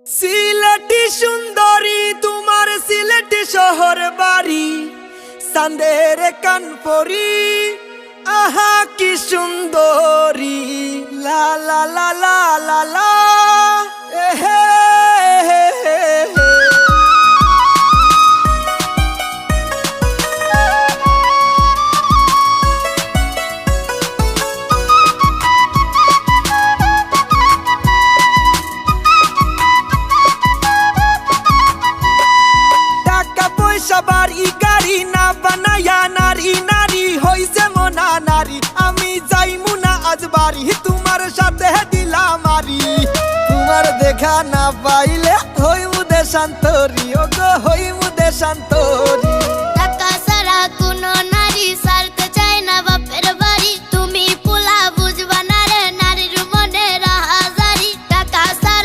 সিলেটি সুন্দরী তোমার সিলেটি শহর বাড়ি, চাঁদের কানপুরি আহা কি সুন্দরী, লা লা লা লা লা লা এহে বাড়ি গাড়ি না বানায়া নারী নারী হইছে মনা নারী, আমি যাইমু না আজ বাড়ি তোমার সাথে দিলাম মারি। তোমার দেখা না পাইলে হইমু দেশান্তরি, ও গো হইমু দেশান্তরি। টাকা ছাড়া কোনো নারী ছাড়তে